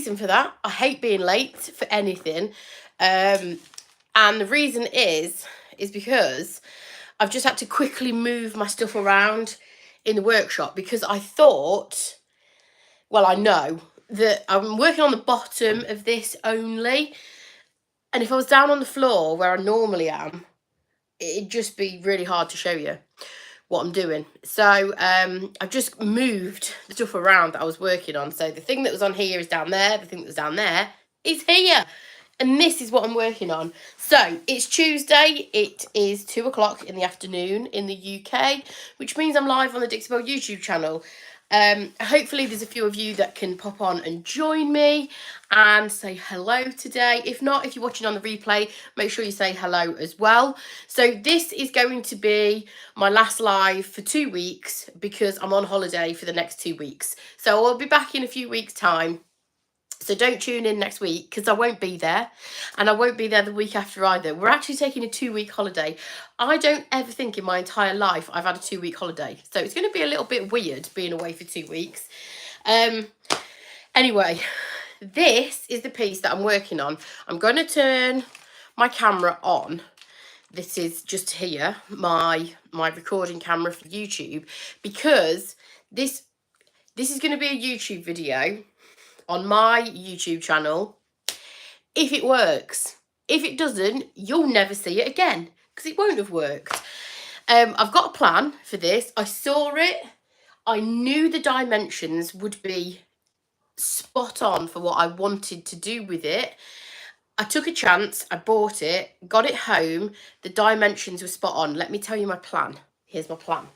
reason for that. I hate being late for anything. And the reason is because I've just had to quickly move my stuff around in the workshop because I thought, well, I know that I'm working on the bottom of this only. And if I was down on the floor where I normally am, it'd just be really hard to show you what I'm doing. So I've just moved the stuff around that I was working on. So the thing that was on here is down there. The thing that was down there is here. And this is what I'm working on. So it's Tuesday. It is 2 o'clock in the afternoon in the UK, which means I'm live on the Dixie Belle YouTube channel. Hopefully there's a few of you that can pop on and join me and say hello today. If not, if you're watching on the replay, make sure you say hello as well. So this is going to be my last live for 2 weeks because I'm on holiday for the next 2 weeks. So I'll be back in a few weeks' time. So don't tune in next week because I won't be there, and I won't be there the week after either. We're actually taking a 2-week holiday. I don't ever think in my entire life I've had a 2-week holiday. So it's going to be a little bit weird being away for 2 weeks. Anyway, this is the piece that I'm working on. I'm going to turn my camera on. This is just here, my recording camera for YouTube, because this is going to be a YouTube video on my YouTube channel if it works. If it doesn't, you'll never see it again because it won't have worked. I've got a plan for this. I saw it. I knew the dimensions would be spot on for what I wanted to do with it. I took a chance. I bought it, got it home. The dimensions were spot on. Let me tell you my plan. Here's my plan.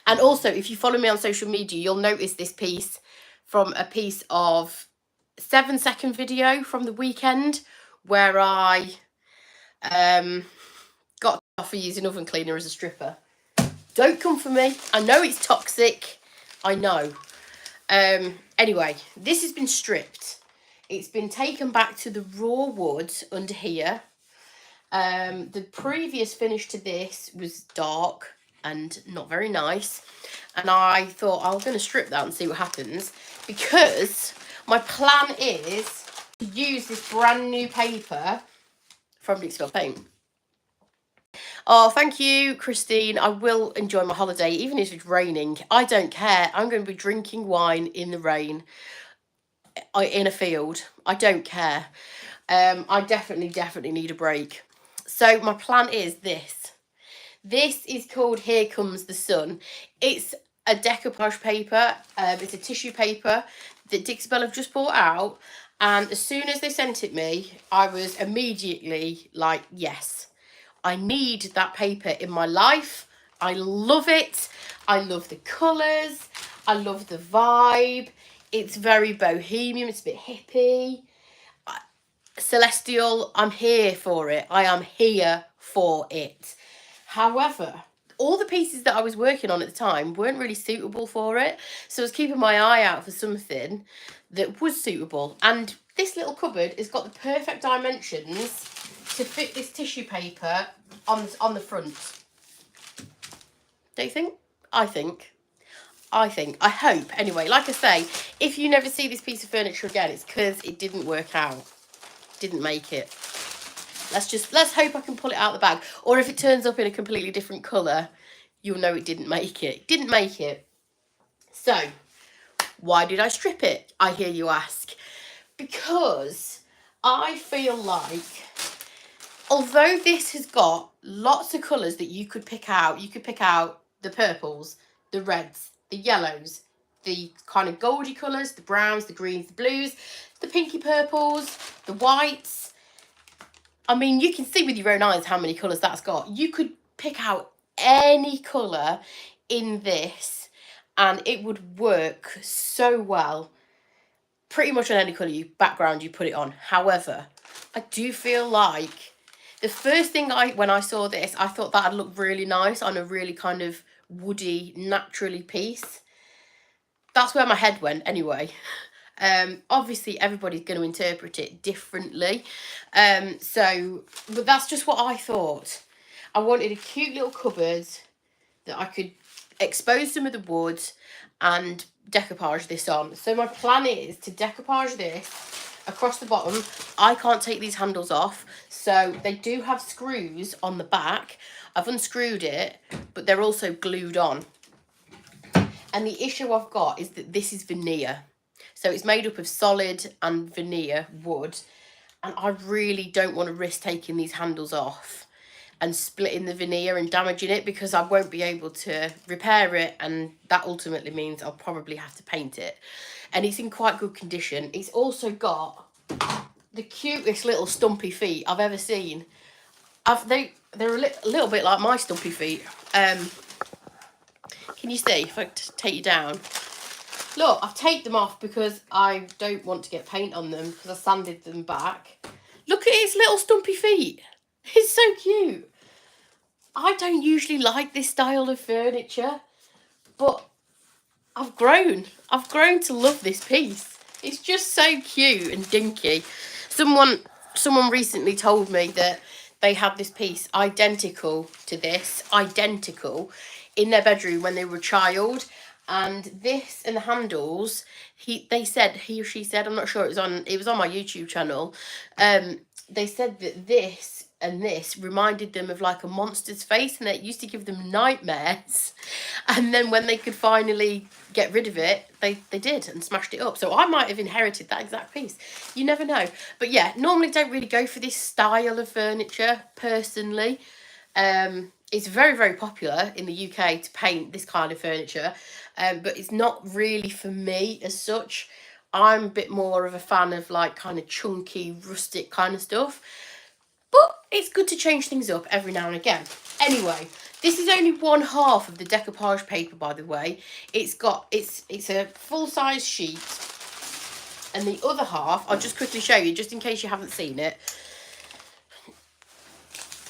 And also, if you follow me on social media, you'll notice this piece from a piece of 7-second video from the weekend where I got off for using oven cleaner as a stripper. Don't come for me. I know it's toxic. I know. Anyway, this has been stripped. It's been taken back to the raw wood under here. The previous finish to this was dark and not very nice. And I thought I'm going to strip that and see what happens, because my plan is to use this brand new paper from Dixie Belle Paint. Oh, thank you, Christine. I will enjoy my holiday, even if it's raining. I don't care. I'm going to be drinking wine in the rain, in a field. I don't care. I definitely need a break. So my plan is this. This is called Here Comes the Sun. It's a decoupage paper. It's a tissue paper that Dixie Belle have just bought out. And as soon as they sent it me, I was immediately like, yes, I need that paper in my life. I love it. I love the colours. I love the vibe. It's very bohemian. It's a bit hippie. Celestial. I'm here for it. I am here for it. However, all the pieces that I was working on at the time weren't really suitable for it. So I was keeping my eye out for something that was suitable. And this little cupboard has got the perfect dimensions to fit this tissue paper on the front. Don't you think? I think. I hope. Anyway, like I say, if you never see this piece of furniture again, it's because it didn't work out. Didn't make it. Let's hope I can pull it out the bag. Or if it turns up in a completely different colour, you'll know it didn't make it. Didn't make it. So, why did I strip it? I hear you ask. Because I feel like, although this has got lots of colours that you could pick out the purples, the reds, the yellows, the kind of goldy colours, the browns, the greens, the blues, the pinky purples, the whites. I mean, you can see with your own eyes how many colours that's got. You could pick out any colour in this and it would work so well. Pretty much on any colour background you put it on. However, I do feel like the first thing when I saw this, I thought that'd look really nice on a really kind of woody, naturally piece. That's where my head went anyway. Obviously everybody's going to interpret it differently. But that's just what I thought. I wanted a cute little cupboard that I could expose some of the wood and decoupage this on. So my plan is to decoupage this across the bottom. I can't take these handles off, so they do have screws on the back. I've unscrewed it, but they're also glued on. And the issue I've got is that this is veneer. So it's made up of solid and veneer wood. And I really don't want to risk taking these handles off and splitting the veneer and damaging it, because I won't be able to repair it, and that ultimately means I'll probably have to paint it. And it's in quite good condition. It's also got the cutest little stumpy feet I've ever seen. They're a little bit like my stumpy feet. Can you see if I take you down? Look, I've taped them off because I don't want to get paint on them, because I sanded them back. Look at his little stumpy feet. It's so cute. I don't usually like this style of furniture, but I've grown to love this piece. It's just so cute and dinky. Someone recently told me that they had this piece identical to this, in their bedroom when they were a child. And this and the handles, he or she said, I'm not sure, it was on my YouTube channel. They said that this and this reminded them of like a monster's face, and it used to give them nightmares. And then when they could finally get rid of it, they did, and smashed it up. So I might have inherited that exact piece. You never know. But yeah, normally don't really go for this style of furniture personally. It's very, very popular in the UK to paint this kind of furniture, but it's not really for me as such. I'm a bit more of a fan of like kind of chunky, rustic kind of stuff. But it's good to change things up every now and again. Anyway, this is only one half of the decoupage paper, by the way. It's a full-size sheet. And the other half, I'll just quickly show you, just in case you haven't seen it.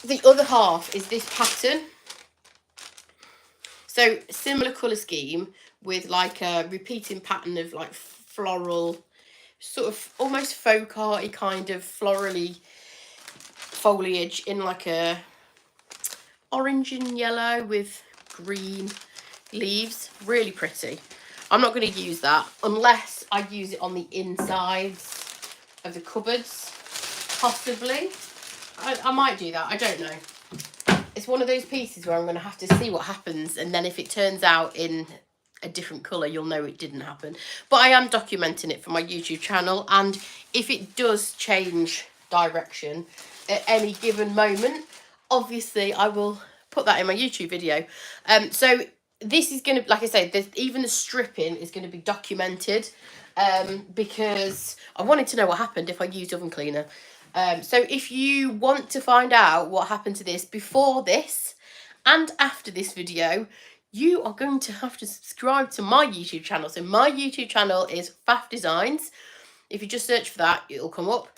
The other half is this pattern. So similar colour scheme with like a repeating pattern of like floral, sort of almost folk arty kind of florally foliage in like a orange and yellow with green leaves. Really pretty. I'm not going to use that unless I use it on the insides of the cupboards, possibly. I might do that, I don't know. It's one of those pieces where I'm going to have to see what happens, and then if it turns out in a different colour, you'll know it didn't happen. But I am documenting it for my YouTube channel, and if it does change direction at any given moment, obviously I will put that in my YouTube video. So this is going to, like I said, even the stripping is going to be documented, because I wanted to know what happened if I used oven cleaner. So if you want to find out what happened to this before this and after this video, you are going to have to subscribe to my YouTube channel. So my YouTube channel is Faff Designs. If you just search for that, it'll come up.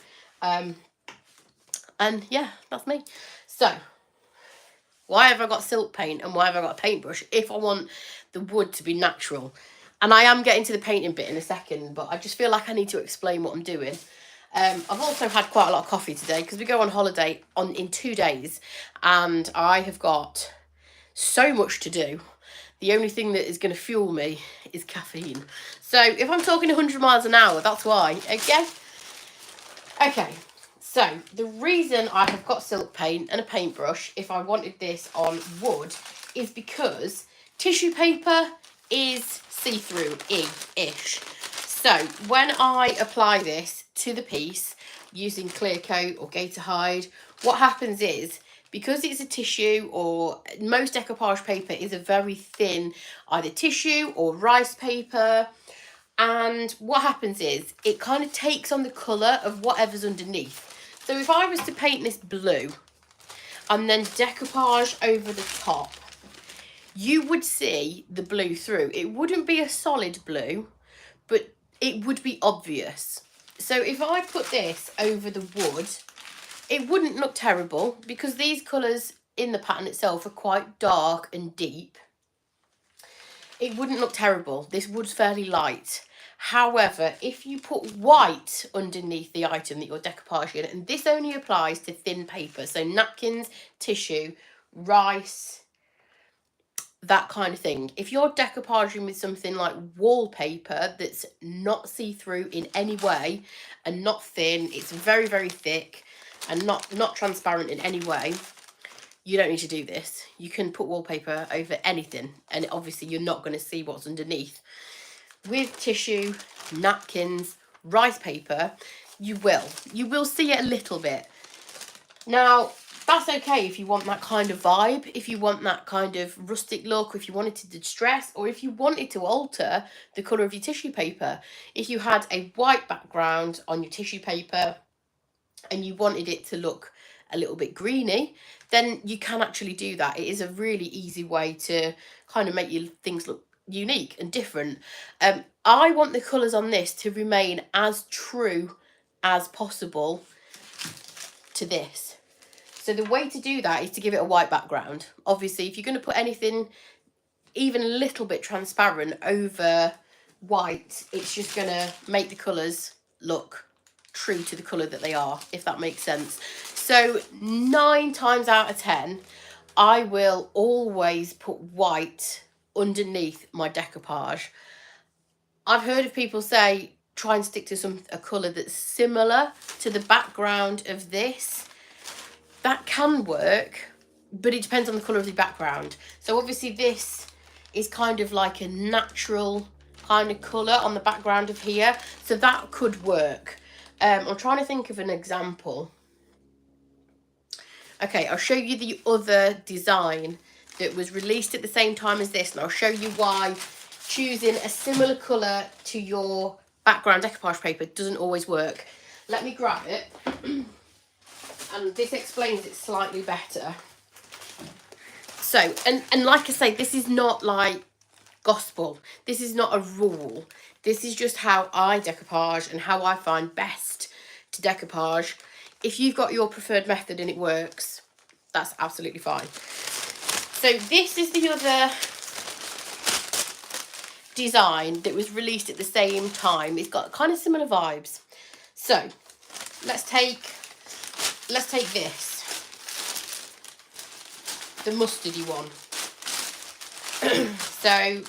And yeah, that's me. So why have I got silk paint and why have I got a paintbrush if I want the wood to be natural? And I am getting to the painting bit in a second, but I just feel like I need to explain what I'm doing. I've also had quite a lot of coffee today because we go on holiday in 2 days, and I have got so much to do. The only thing that is going to fuel me is caffeine. So if I'm talking 100 miles an hour, that's why. Okay. So the reason I have got silk paint and a paintbrush if I wanted this on wood is because tissue paper is see-through-ish. So when I apply this to the piece using clear coat or gator hide, what happens is, because it's a tissue, or most decoupage paper is a very thin either tissue or rice paper, and what happens is it kind of takes on the colour of whatever's underneath. So if I was to paint this blue and then decoupage over the top, you would see the blue through. It wouldn't be a solid blue, but it would be obvious. So if I put this over the wood, it wouldn't look terrible because these colours in the pattern itself are quite dark and deep. It wouldn't look terrible. This wood's fairly light. However, if you put white underneath the item that you're decoupaging, and this only applies to thin paper, so napkins, tissue, rice, that kind of thing. If you're decoupaging with something like wallpaper that's not see-through in any way and not thin, it's very, very thick and not transparent in any way, you don't need to do this. You can put wallpaper over anything and obviously you're not going to see what's underneath. With tissue, napkins, rice paper, you will see it a little bit. Now, that's okay if you want that kind of vibe, if you want that kind of rustic look, or if you wanted to distress, or if you wanted to alter the colour of your tissue paper. If you had a white background on your tissue paper and you wanted it to look a little bit greeny, then you can actually do that. It is a really easy way to kind of make your things look unique and different. I want the colours on this to remain as true as possible to this. So the way to do that is to give it a white background. Obviously, if you're going to put anything even a little bit transparent over white, it's just going to make the colours look true to the colour that they are, if that makes sense. So 9 times out of 10, I will always put white underneath my decoupage. I've heard of people say, try and stick to a colour that's similar to the background of this. That can work, but it depends on the colour of the background. So obviously this is kind of like a natural kind of colour on the background of here. So that could work. I'm trying to think of an example. Okay, I'll show you the other design that was released at the same time as this. And I'll show you why choosing a similar colour to your background decoupage paper doesn't always work. Let me grab it. And this explains it slightly better. So, and like I say, this is not like gospel. This is not a rule. This is just how I decoupage and how I find best to decoupage. If you've got your preferred method and it works, that's absolutely fine. So this is the other design that was released at the same time. It's got kind of similar vibes. So let's take this, the mustardy one. So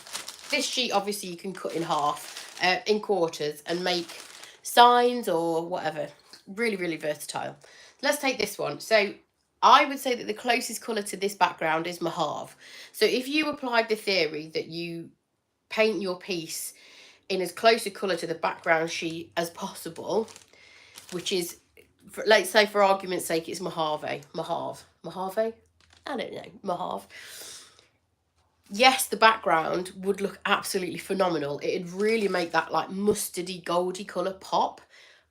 this sheet, obviously you can cut in half, in quarters, and make signs or whatever. Really, really versatile. Let's take this one. So I would say that the closest colour to this background is mauve. So if you applied the theory that you paint your piece in as close a colour to the background sheet as possible, which is, let's say for argument's sake, it's mauve. I don't know, mauve. Yes, the background would look absolutely phenomenal. It'd really make that like mustardy, goldy colour pop.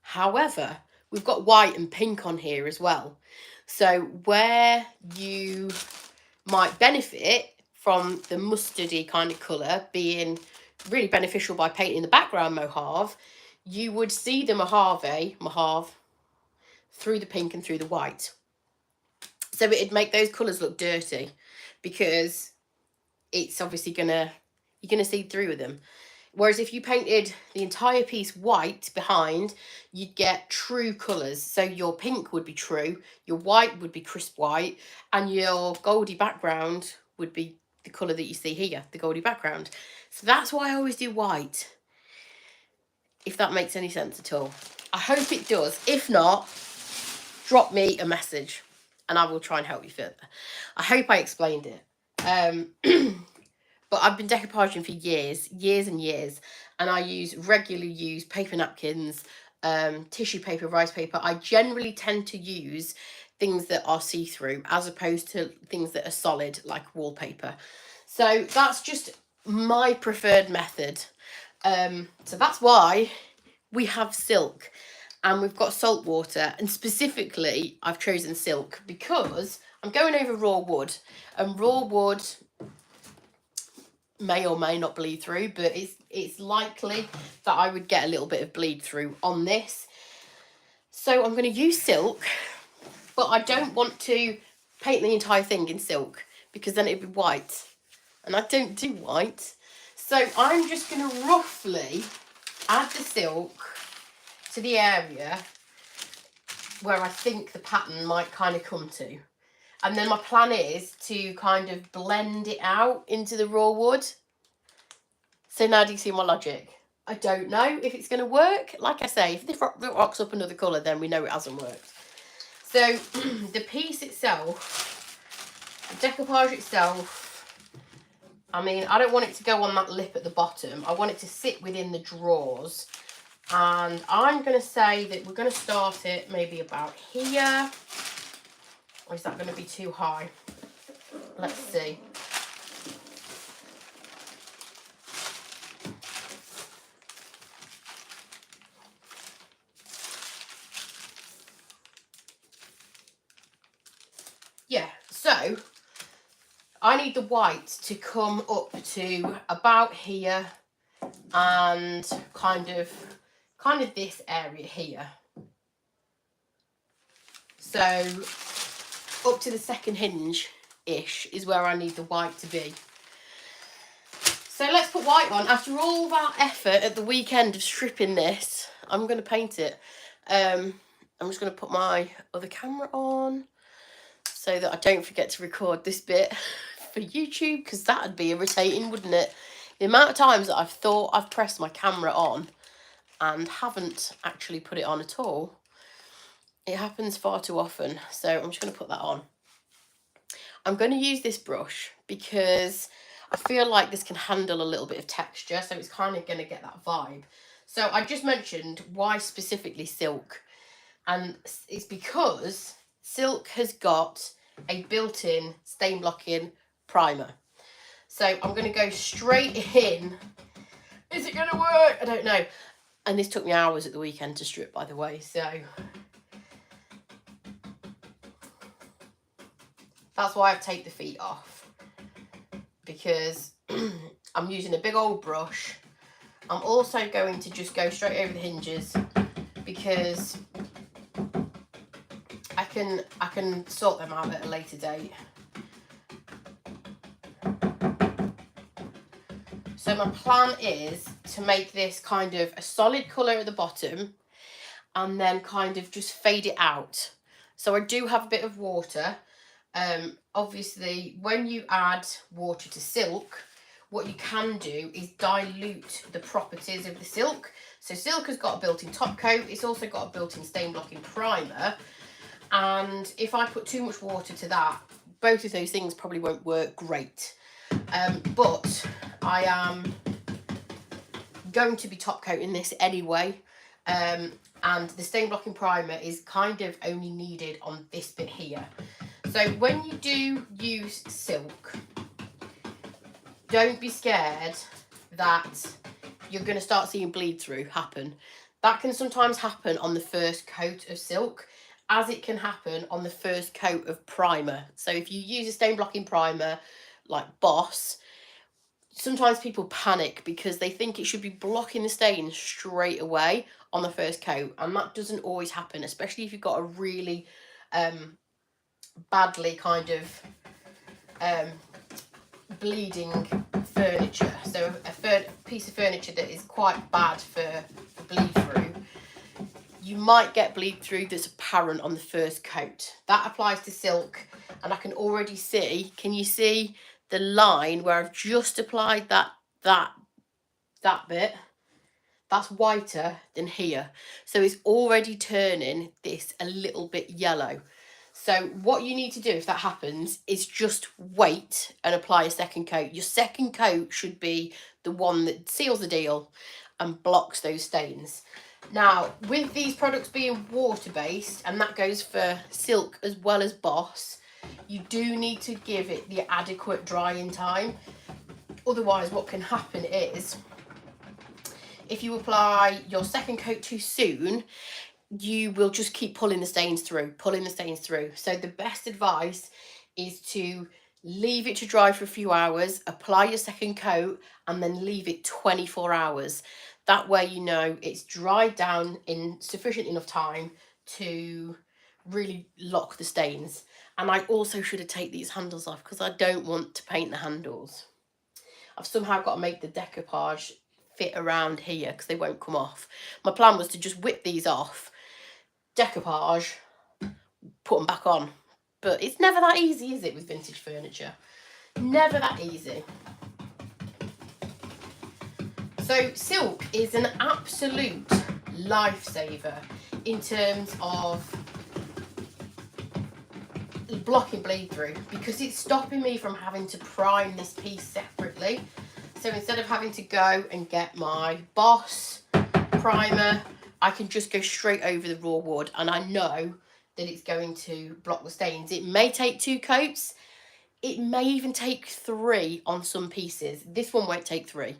However, we've got white and pink on here as well. So where you might benefit from the mustardy kind of colour being really beneficial by painting the background mauve, you would see the mauve through the pink and through the white. So it'd make those colours look dirty because it's obviously you're gonna see through with them. Whereas if you painted the entire piece white behind, you'd get true colours. So your pink would be true, your white would be crisp white, and your goldy background would be the colour that you see here, the goldy background. So that's why I always do white, if that makes any sense at all. I hope it does. If not, drop me a message and I will try and help you further. I hope I explained it. But I've been decoupaging for years and years, and I regularly use paper napkins, tissue paper, rice paper. I generally tend to use things that are see-through as opposed to things that are solid like wallpaper. So that's just my preferred method. So that's why we have silk and we've got salt water, and specifically I've chosen silk because I'm going over raw wood, and raw wood may or may not bleed through, but it's likely that I would get a little bit of bleed through on this. So I'm going to use silk, but I don't want to paint the entire thing in silk because then it'd be white, and I don't do white. So I'm just going to roughly add the silk to the area where I think the pattern might kind of come to. And then my plan is to kind of blend it out into the raw wood. So now do you see my logic? I don't know if it's going to work. Like I say, if this rocks up another colour, then we know it hasn't worked. So the piece itself, the decoupage itself, I mean, I don't want it to go on that lip at the bottom. I want it to sit within the drawers. And I'm going to say that we're going to start it maybe about here. Or is that going to be too high? Let's see. Yeah, so I need the white to come up to about here and kind of this area here. So up to the second hinge-ish is where I need the white to be. So let's put white on. After all that effort at the weekend of stripping this, I'm going to paint it. I'm just going to put my other camera on so that I don't forget to record this bit for YouTube, because that would be irritating, wouldn't it? The amount of times that I've thought I've pressed my camera on and haven't actually put it on at all. It happens far too often. So I'm just going to put that on. I'm going to use this brush because I feel like this can handle a little bit of texture. So it's kind of going to get that vibe. So I just mentioned why specifically silk. And it's because silk has got a built-in stain blocking primer. So I'm going to go straight in. Is it going to work? I don't know. And this took me hours at the weekend to strip, by the way. So that's why I've taped the feet off. Because I'm using a big old brush. I'm also going to just go straight over the hinges because I can sort them out at a later date. So my plan is to make this kind of a solid colour at the bottom and then kind of just fade it out. So I do have a bit of water. Obviously, when you add water to silk, what you can do is dilute the properties of the silk. So silk has got a built-in top coat. It's also got a built-in stain blocking primer. And if I put too much water to that, both of those things probably won't work great. But I am going to be top coating this anyway. And the stain blocking primer is kind of only needed on this bit here. So when you do use silk, don't be scared that you're going to start seeing bleed through happen. That can sometimes happen on the first coat of silk, as it can happen on the first coat of primer. So if you use a stain blocking primer like Boss, sometimes people panic because they think it should be blocking the stain straight away on the first coat, and that doesn't always happen, especially if you've got a really badly kind of bleeding furniture. So a piece of furniture that is quite bad for bleed through. You might get bleed through that's apparent on the first coat. That applies to silk, and I can already see, can you see the line where I've just applied that bit? That's whiter than here. So it's already turning this a little bit yellow. So what you need to do if that happens is just wait and apply a second coat. Your second coat should be the one that seals the deal and blocks those stains. Now, with these products being water-based, and that goes for silk as well as Boss, you do need to give it the adequate drying time. Otherwise, what can happen is, if you apply your second coat too soon, you will just keep pulling the stains through. So the best advice is to leave it to dry for a few hours, apply your second coat, and then leave it 24 hours. That way you know it's dried down in sufficient enough time to really lock the stains. And I also should have taken these handles off because I don't want to paint the handles. I've somehow got to make the decoupage fit around here because they won't come off. My plan was to just whip these off, decoupage, put them back on. But it's never that easy, is it, with vintage furniture? Never that easy. So silk is an absolute lifesaver in terms of blocking bleed through, because it's stopping me from having to prime this piece separately. So instead of having to go and get my Boss primer, I can just go straight over the raw wood, and I know that it's going to block the stains. It may take 2 coats, it may even take 3 on some pieces. This one won't take 3.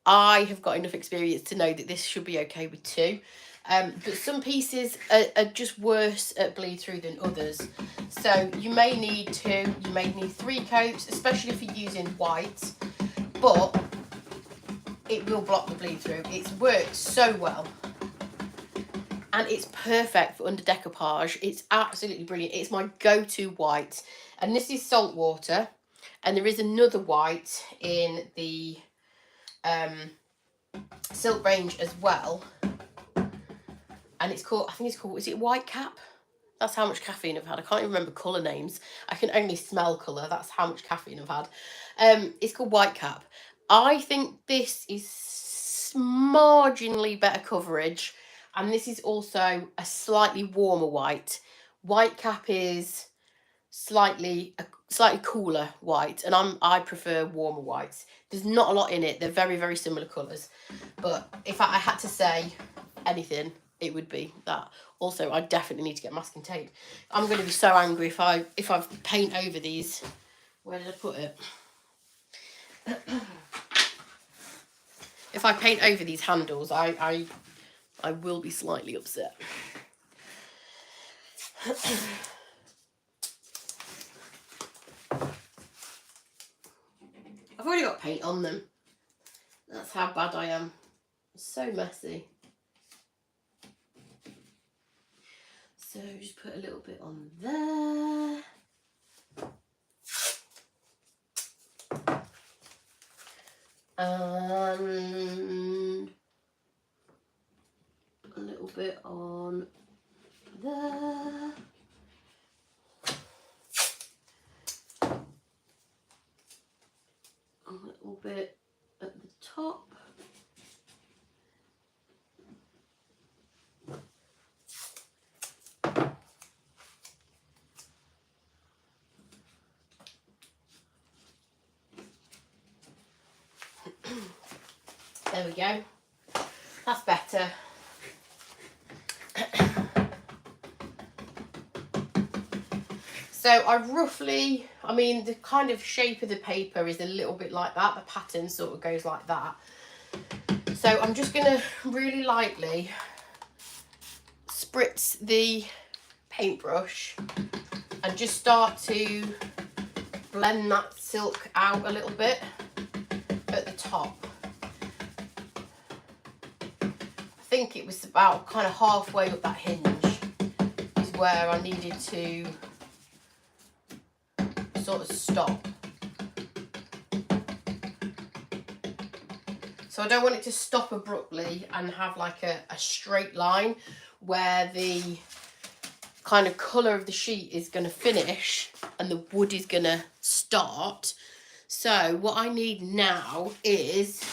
I have got enough experience to know that this should be okay with 2. But some pieces are just worse at bleed through than others. So you may need 2, you may need 3 coats, especially if you're using white. But it will block the bleed through. It's worked so well. And it's perfect for under decoupage. It's absolutely brilliant. It's my go-to white. And this is salt water. And there is another white in the silk range as well. And it's called, I think it's called, is it White Cap? That's how much caffeine I've had. I can't even remember colour names. I can only smell colour. That's how much caffeine I've had. It's called White Cap. I think this is marginally better coverage. And this is also a slightly warmer white. White Cap is slightly cooler white. And I prefer warmer whites. There's not a lot in it. They're very, very similar colours. But if I had to say anything, it would be that. Also, I definitely need to get masking tape. I'm going to be so angry if I paint over these. Where did I put it? If I paint over these handles, I will be slightly upset. I've already got paint on them. That's how bad I am. It's so messy. So just put a little bit on there. And a little bit on there. A little bit at the top. There we go. That's better. So I roughly, I mean, the kind of shape of the paper is a little bit like that. The pattern sort of goes like that. So I'm just going to really lightly spritz the paintbrush and just start to blend that silk out a little bit at the top. I think it was about kind of halfway up that hinge is where I needed to sort of stop. So I don't want it to stop abruptly and have like a straight line where the kind of colour of the sheet is going to finish and the wood is going to start. So what I need now is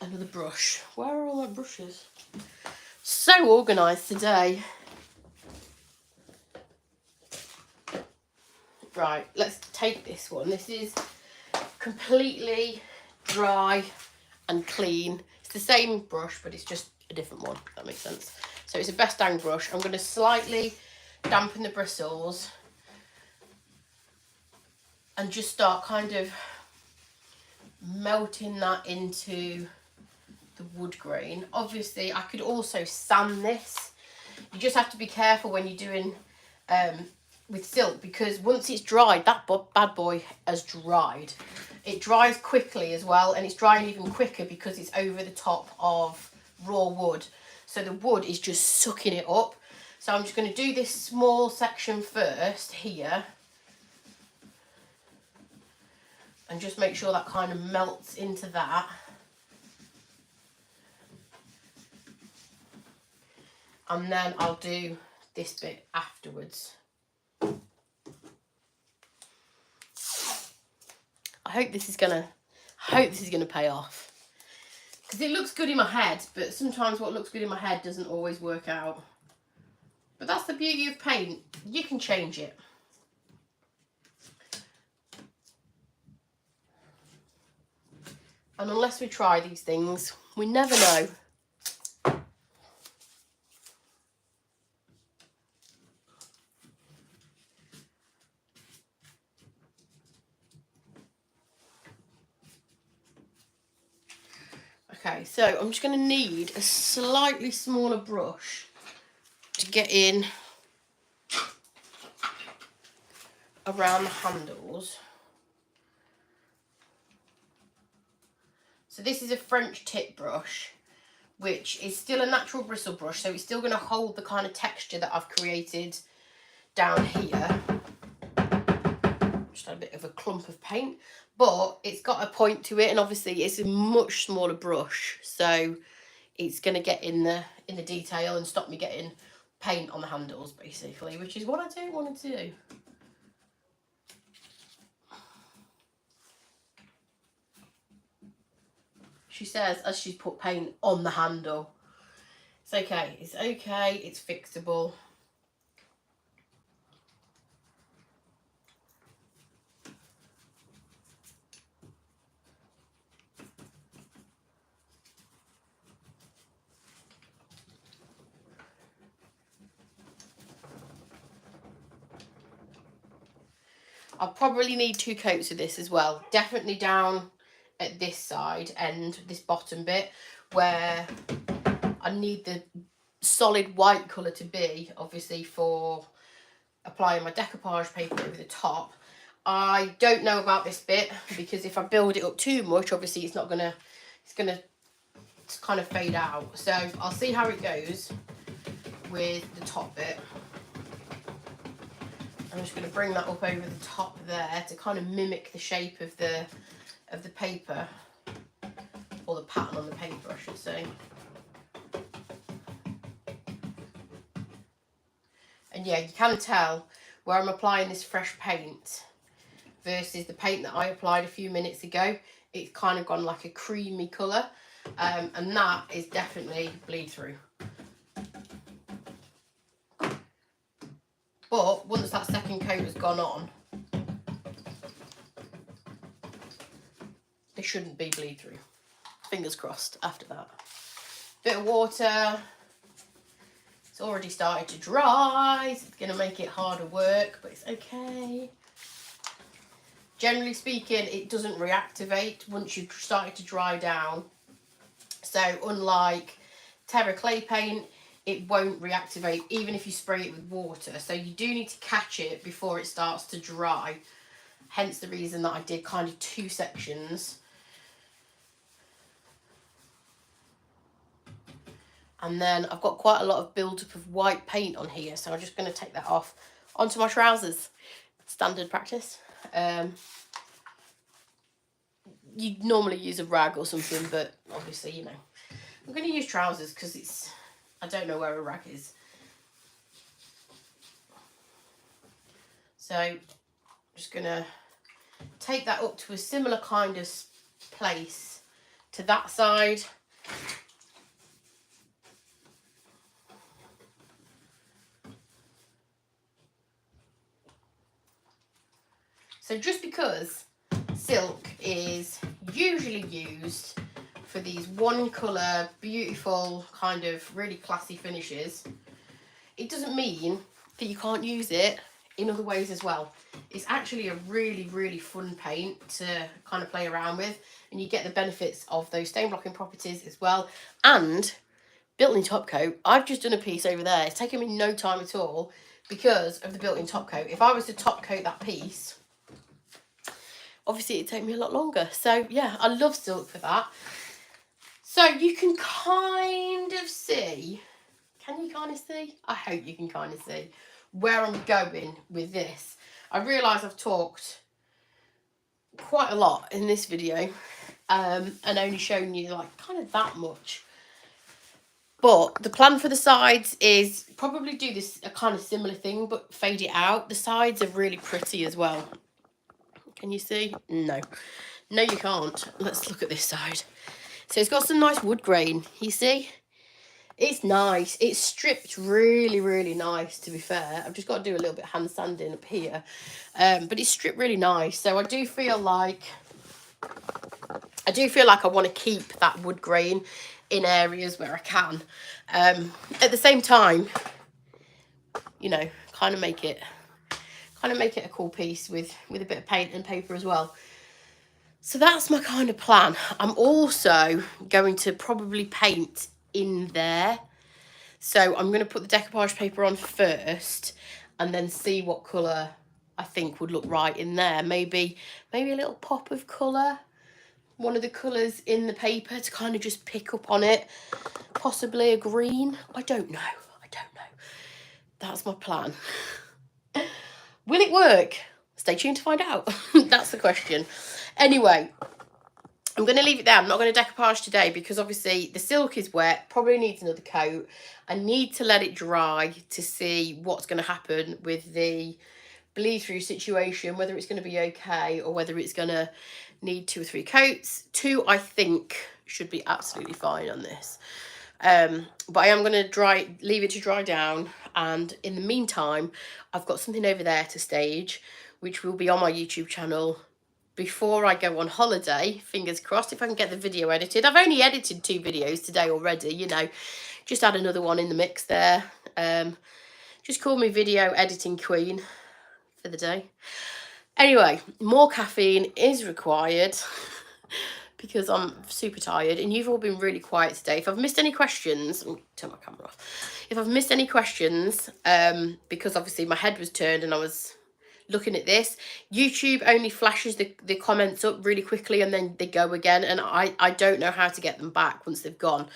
another brush. Where are all my brushes? So organised today. Right, let's take this one. This is completely dry and clean. It's the same brush, but it's just a different one, if that makes sense. So it's a Best Dang brush. I'm going to slightly dampen the bristles and just start kind of melting that into the wood grain. Obviously, I could also sand this. You just have to be careful when you're doing with silk, because once it's dried, that bad boy has dried. It dries quickly as well, and it's drying even quicker because it's over the top of raw wood. So the wood is just sucking it up. So I'm just going to do this small section first here. And just make sure that kind of melts into that. And then I'll do this bit afterwards. I hope this is gonna pay off, because it looks good in my head, but sometimes what looks good in my head doesn't always work out. But that's the beauty of paint, you can change it. And unless we try these things, we never know. Okay, so I'm just going to need a slightly smaller brush to get in around the handles. So this is a French tip brush, which is still a natural bristle brush, so it's still going to hold the kind of texture that I've created down here. Just a bit of a clump of paint, but it's got a point to it, and obviously it's a much smaller brush, so it's going to get in the detail and stop me getting paint on the handles, basically, which is what I don't want to do. She says as she's put paint on the handle. It's okay, it's fixable. I'll probably need 2 coats of this as well. Definitely down at this side and this bottom bit where I need the solid white colour to be, obviously, for applying my decoupage paper over the top. I don't know about this bit, because if I build it up too much, obviously it's gonna kind of fade out. So I'll see how it goes with the top bit. I'm just going to bring that up over the top there to kind of mimic the shape of the paper, or the pattern on the paper, I should say. And yeah, you can tell where I'm applying this fresh paint versus the paint that I applied a few minutes ago. It's kind of gone like a creamy colour, and that is definitely bleed through. But once that second coat has gone on, it shouldn't be bleed through. Fingers crossed after that. Bit of water. It's already started to dry, so it's going to make it harder work, but it's okay. Generally speaking, it doesn't reactivate once you've started to dry down. So unlike terra clay paint, it won't reactivate even if you spray it with water. So you do need to catch it before it starts to dry. Hence the reason that I did kind of 2 sections. And then I've got quite a lot of build-up of white paint on here, so I'm just going to take that off onto my trousers. Standard practice. You'd normally use a rag or something, but obviously, you know, I'm going to use trousers because it's, I don't know where a rag is. So I'm just going to take that up to a similar kind of place to that side. So just because silk is usually used for these one colour, beautiful, kind of really classy finishes, it doesn't mean that you can't use it in other ways as well. It's actually a really, really fun paint to kind of play around with, and you get the benefits of those stain blocking properties as well. And built-in top coat, I've just done a piece over there. It's taken me no time at all because of the built-in top coat. If I was to top coat that piece, obviously it'd take me a lot longer. So yeah, I love silk for that. So you can kind of see, can you kind of see? I hope you can kind of see where I'm going with this. I realise I've talked quite a lot in this video, and only shown you like kind of that much. But the plan for the sides is probably do this a kind of similar thing, but fade it out. The sides are really pretty as well. Can you see? No. No, you can't. Let's look at this side. So it's got some nice wood grain. You see? It's nice. It's stripped really, really nice, to be fair. I've just got to do a little bit of hand sanding up here. But it's stripped really nice. So I do feel like I want to keep that wood grain in areas where I can. At the same time, you know, kind of make it a cool piece with a bit of paint and paper as well. So that's my kind of plan. I'm also going to probably paint in there. So I'm going to put the decoupage paper on first and then see what colour I think would look right in there. Maybe a little pop of colour. One of the colours in the paper to kind of just pick up on it. Possibly a green. I don't know. That's my plan. Will it work? Stay tuned to find out. That's the question. Anyway, I'm going to leave it there. I'm not going to decoupage today because obviously the silk is wet. Probably needs another coat. I need to let it dry to see what's going to happen with the bleed through situation, whether it's going to be okay or whether it's going to need 2 or 3 coats. 2, I think, should be absolutely fine on this. But I am going to leave it to dry down, and in the meantime I've got something over there to stage which will be on my YouTube channel before I go on holiday. Fingers crossed, if I can get the video edited. I've only edited 2 videos today already, you know, just add another one in the mix there. Just call me video editing queen for the day. Anyway, more caffeine is required because I'm super tired and you've all been really quiet today. If I've missed any questions, turn my camera off. If I've missed any questions, because obviously my head was turned and I was looking at this, YouTube only flashes the comments up really quickly and then they go again, and I don't know how to get them back once they've gone.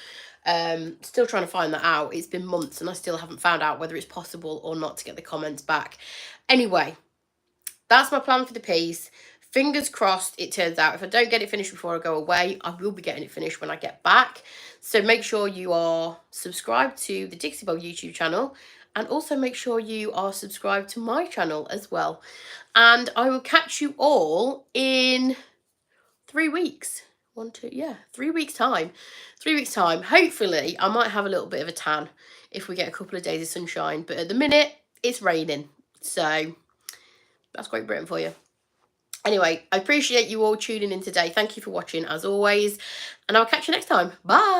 Still trying to find that out. It's been months and I still haven't found out whether it's possible or not to get the comments back. Anyway, that's my plan for the piece. Fingers crossed it turns out. If I don't get it finished before I go away, I will be getting it finished when I get back. So make sure you are subscribed to the Dixie Belle YouTube channel, and also make sure you are subscribed to my channel as well. And I will catch you all in 3 weeks. 3 weeks time. 3 weeks time. Hopefully I might have a little bit of a tan if we get a couple of days of sunshine. But at the minute it's raining. So that's Great Britain for you. Anyway, I appreciate you all tuning in today. Thank you for watching as always. And I'll catch you next time. Bye.